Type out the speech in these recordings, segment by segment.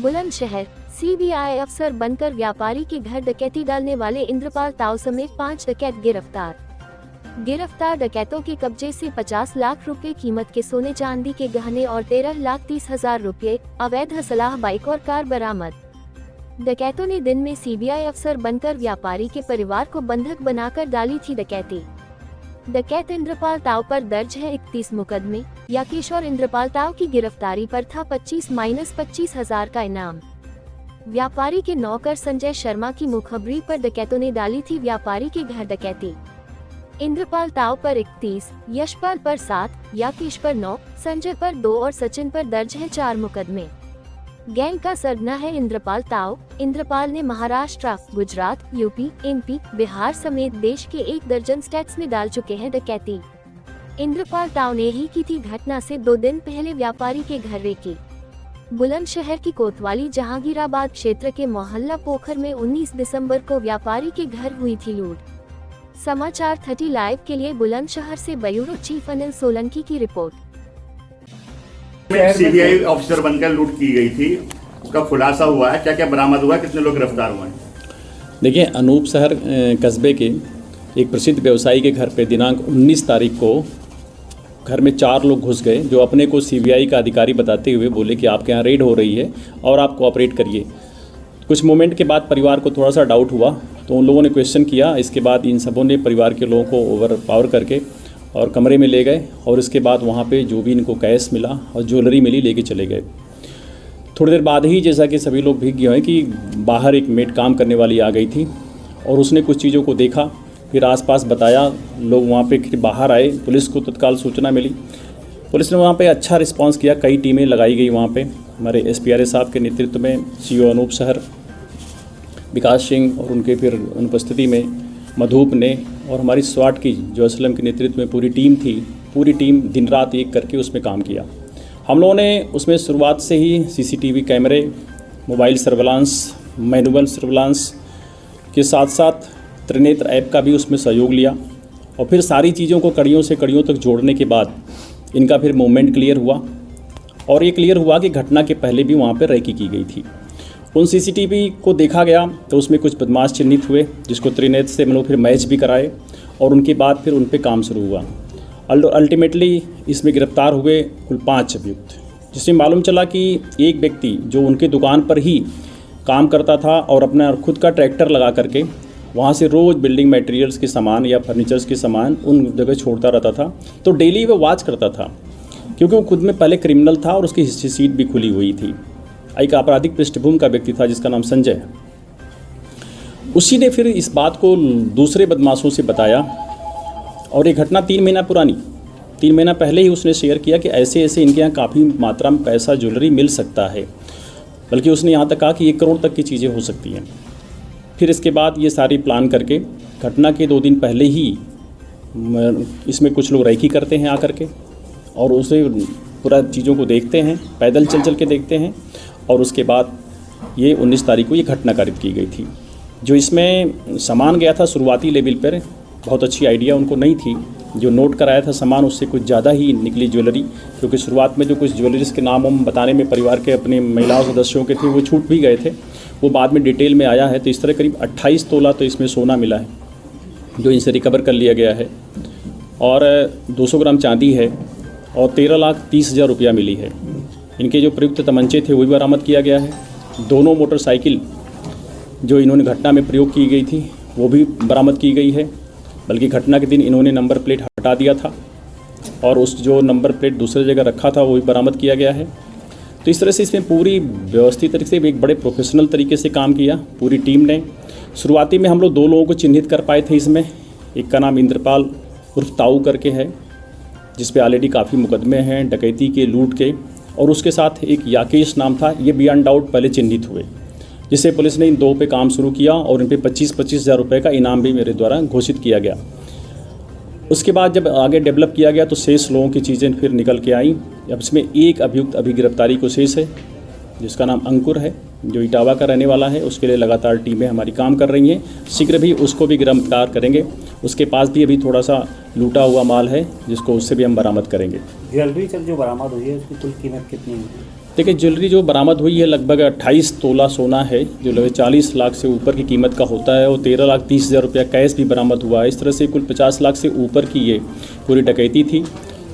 Bulandshahr CBI अफसर बनकर व्यापारी के घर डकैती डालने वाले इंद्रपाल ताऊ समेत 5 डकैत गिरफ्तार। गिरफ्तार डकैतों के कब्जे से 50 लाख रुपए कीमत के सोने चांदी के गहने और 13,30,000 रुपए, अवैध असलाह, बाइक और कार बरामद। डकैतों ने दिन में सीबीआई अफसर बनकर व्यापारी के परिवार को बंधक बनाकर डाली थी डकैती। डकैत इंद्रपाल ताऊ पर दर्ज है 31 मुकदमे। याकीश और इंद्रपाल ताऊ की गिरफ्तारी पर था 25,-25,000 का इनाम। व्यापारी के नौकर संजय शर्मा की मुखबरी पर डकैतों ने डाली थी व्यापारी के घर डकैती। इंद्रपाल ताऊ पर 31, यशपाल पर 7, याकीश पर 9, संजय पर 2 और सचिन पर दर्ज है 4 मुकदमे। गैंग का सरगना है इंद्रपाल ताऊ। इंद्रपाल ने महाराष्ट्र, गुजरात, यूपी, एमपी, बिहार समेत देश के 1 दर्जन स्टेट्स में डाल चुके हैं डकैती। इंद्रपाल ताऊ ने ही की थी घटना से 2 दिन पहले व्यापारी के घर रेकी। बुलंदशहर की कोतवाली जहांगीराबाद क्षेत्र के मोहल्ला पोखर में 19 दिसंबर को व्यापारी के घर हुई थी लूट। समाचार 30 लाइव के लिए बुलंदशहर से ब्यूरो चीफ अनिल सोलंकी की रिपोर्ट। सीबीआई ऑफिसर बनकर लूट की गई थी, उसका खुलासा हुआ है, क्या क्या बरामद हुआ है, कितने लोग गिरफ्तार हुए हैं? देखिए, अनूप शहर कस्बे के एक प्रसिद्ध व्यवसायी के घर पे दिनांक 19 तारीख को घर में 4 लोग घुस गए, जो अपने को सीबीआई का अधिकारी बताते हुए बोले कि आपके यहाँ रेड हो रही है और आप कोऑपरेट करिए। कुछ मोमेंट के बाद परिवार को थोड़ा सा डाउट हुआ, तो उन लोगों ने क्वेश्चन किया। इसके बाद इन सबों ने परिवार के लोगों को ओवर पावर करके और कमरे में ले गए और इसके बाद वहाँ पे जो भी इनको कैश मिला और ज्वेलरी मिली लेके चले गए। थोड़ी देर बाद ही, जैसा कि सभी लोग भीग गए हैं, कि बाहर एक मेड काम करने वाली आ गई थी और उसने कुछ चीज़ों को देखा, फिर आसपास बताया। लोग वहाँ पे फिर बाहर आए, पुलिस को तत्काल सूचना मिली। पुलिस ने वहाँ पे अच्छा रिस्पांस किया, कई टीमें लगाई गई वहाँ पे। हमारे एसपीआरए साहब के नेतृत्व में सीओ अनूप शहर, विकास सिंह और उनके फिर अनुपस्थिति में मधुप ने और हमारी स्वाट की जो असलम के नेतृत्व में पूरी टीम थी, पूरी टीम दिन रात एक करके उसमें काम किया। हम लोगों ने उसमें शुरुआत से ही सीसीटीवी कैमरे, मोबाइल सर्विलांस, मैनुअल सर्विलांस के साथ साथ त्रिनेत्र ऐप का भी उसमें सहयोग लिया और फिर सारी चीज़ों को कड़ियों से कड़ियों तक जोड़ने के बाद इनका फिर मूवमेंट क्लियर हुआ और ये क्लियर हुआ कि घटना के पहले भी वहाँ पर रैकी की गई थी। उन सीसीटीवी को देखा गया तो उसमें कुछ बदमाश चिन्हित हुए, जिसको त्रिनेत्र से हम लोग फिर मैच भी कराए और उनके बाद फिर उन पर काम शुरू हुआ। अल्टीमेटली इसमें गिरफ्तार हुए कुल 5 अभियुक्त, जिसमें मालूम चला कि एक व्यक्ति जो उनके दुकान पर ही काम करता था और अपना खुद का ट्रैक्टर लगा करके वहाँ से रोज़ बिल्डिंग मटेरियल्स के सामान या फर्नीचर्स के सामान उन जगह छोड़ता रहता था। तो डेली वो वॉच करता था, क्योंकि वो खुद में पहले क्रिमिनल था और उसकी हिस्ट्री सीट भी खुली हुई थी। एक आपराधिक पृष्ठभूमि का व्यक्ति था जिसका नाम संजय है। उसी ने फिर इस बात को दूसरे बदमाशों से बताया और ये घटना 3 महीना पुरानी, 3 महीना पहले ही उसने शेयर किया कि ऐसे ऐसे इनके यहाँ काफ़ी मात्रा में पैसा, ज्वेलरी मिल सकता है। बल्कि उसने यहाँ तक कहा कि 1 करोड़ तक की चीज़ें हो सकती हैं। फिर इसके बाद ये सारी प्लान करके घटना के 2 दिन पहले ही इसमें कुछ लोग रैकी करते हैं आकर के और उसे पूरा चीज़ों को देखते हैं, पैदल चल के देखते हैं और उसके बाद ये 19 तारीख को ये घटना कारित की गई थी। जो इसमें सामान गया था शुरुआती लेवल पर, बहुत अच्छी आइडिया उनको नहीं थी। जो नोट कराया था सामान उससे कुछ ज़्यादा ही निकली ज्वेलरी, क्योंकि शुरुआत में जो कुछ ज्वेलरीज के नाम हम बताने में परिवार के अपने महिलाओं सदस्यों के थे वो छूट भी गए थे, वो बाद में डिटेल में आया है। तो इस तरह करीब 28 तोला तो इसमें सोना मिला है जो इनसे रिकवर कर लिया गया है और 200 ग्राम चांदी है और 13,30,000 रुपया मिली है। इनके जो प्रयुक्त तमंचे थे वो भी बरामद किया गया है। दोनों मोटरसाइकिल जो इन्होंने घटना में प्रयोग की गई थी वो भी बरामद की गई है, बल्कि घटना के दिन इन्होंने नंबर प्लेट हटा दिया था और उस जो नंबर प्लेट दूसरी जगह रखा था वो भी बरामद किया गया है। तो इस तरह से इसमें पूरी व्यवस्थित तरीके से एक बड़े प्रोफेशनल तरीके से काम किया पूरी टीम ने। शुरुआती में हम लोग 2 लोगों को चिन्हित कर पाए थे इसमें। एक का नाम इंद्रपाल उर्फ ताऊ करके है, जिस पे ऑलरेडी काफ़ी मुकदमे हैं डकैती के, लूट के, और उसके साथ एक याकेश नाम था। ये बियॉन्ड डाउट पहले चिन्हित हुए, जिससे पुलिस ने इन 2 पे काम शुरू किया और इन पे 25,000 रुपये का इनाम भी मेरे द्वारा घोषित किया गया। उसके बाद जब आगे डेवलप किया गया तो शेष लोगों की चीज़ें फिर निकल के आई। अब इसमें एक अभियुक्त अभी गिरफ्तारी को शेष है, जिसका नाम अंकुर है, जो इटावा का रहने वाला है। उसके लिए लगातार टीमें हमारी काम कर रही हैं, शीघ्र भी उसको भी गिरफ्तार करेंगे। उसके पास भी अभी थोड़ा सा लूटा हुआ माल है, जिसको उससे भी हम बरामद करेंगे। ज्वेलरी जो बरामद हुई है उसकी कुल कीमत कितनी है? देखिए ज्वेलरी जो बरामद हुई है लगभग 28 तोला सोना है, जो लगभग 40 लाख से ऊपर की कीमत का होता है, और 13,30,000 रुपया कैश भी बरामद हुआ है। इस तरह से कुल 50 लाख से ऊपर की ये पूरी डकैती थी।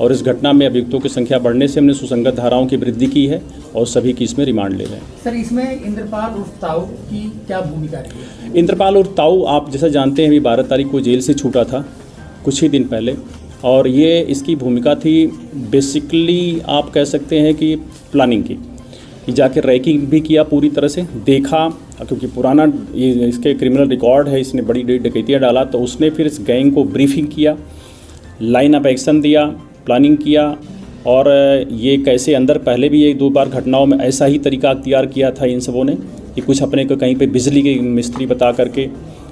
और इस घटना में अभियुक्तों की संख्या बढ़ने से हमने सुसंगत धाराओं की वृद्धि की है और सभी की इसमें रिमांड ले रहे हैं। सर, इसमें इंद्रपाल उर्फ ताऊ की क्या भूमिका रही? इंद्रपाल उर्फ ताऊ आप जैसा जानते हैं अभी 12 तारीख को जेल से छूटा था कुछ ही दिन पहले, और ये इसकी भूमिका थी बेसिकली आप कह सकते हैं कि प्लानिंग की, कि जाके रैकिंग भी किया, पूरी तरह से देखा, क्योंकि पुराना ये इसके क्रिमिनल रिकॉर्ड है, इसने बड़ी डकैतियाँ डाला, तो उसने फिर इस गैंग को ब्रीफिंग किया, लाइन ऑफ एक्शन दिया, प्लानिंग किया, और ये कैसे अंदर पहले भी 1-2 बार घटनाओं में ऐसा ही तरीका अख्तियार किया था इन सबों ने, कि कुछ अपने को कहीं पे बिजली के मिस्त्री बता करके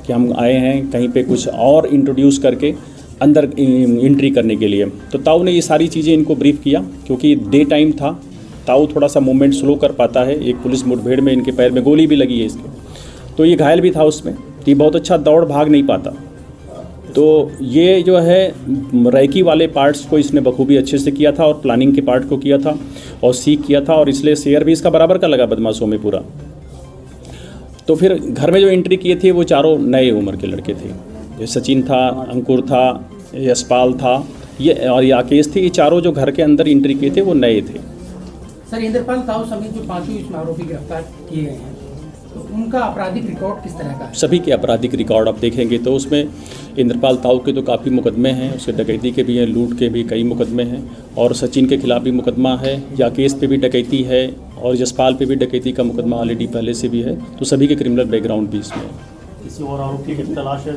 कि हम आए हैं, कहीं पे कुछ और इंट्रोड्यूस करके अंदर एंट्री करने के लिए। तो ताऊ ने ये सारी चीज़ें इनको ब्रीफ किया, क्योंकि डे टाइम था, ताऊ थोड़ा सा मूवमेंट स्लो कर पाता है। एक पुलिस मुठभेड़ में इनके पैर में गोली भी लगी है इसके, तो ये घायल भी था उसमें, तो ये बहुत अच्छा दौड़ भाग नहीं पाता। तो ये जो है रैकी वाले पार्ट्स को इसने बखूबी अच्छे से किया था, और प्लानिंग के पार्ट को किया था और सीख किया था, और इसलिए शेयर भी इसका बराबर का लगा बदमाशों में पूरा। तो फिर घर में जो एंट्री किए थे वो चारों नए उम्र के लड़के थे। ये सचिन था, अंकुर था, यशपाल था, ये और राकेश थे। ये चारों जो घर के अंदर एंट्री किए थे वो नए थे। सर, इंद्रपाल ताऊ समेत जो 5 इसमें आरोपी गिरफ्तार किए गए हैं, तो उनका आपराधिक रिकॉर्ड किस तरह का है? सभी के आपराधिक रिकॉर्ड आप देखेंगे तो उसमें इंद्रपाल ताऊ के तो काफ़ी मुकदमे हैं, उसके डकैती के भी हैं, लूट के भी कई मुकदमे हैं, और सचिन के खिलाफ भी मुकदमा है, राकेश पे भी डकैती है, और यशपाल पे भी डकैती का मुकदमा ऑलरेडी पहले से भी है। तो सभी के क्रिमिनल बैकग्राउंड भी इसमें है। किसी और आरोपी की तलाश है?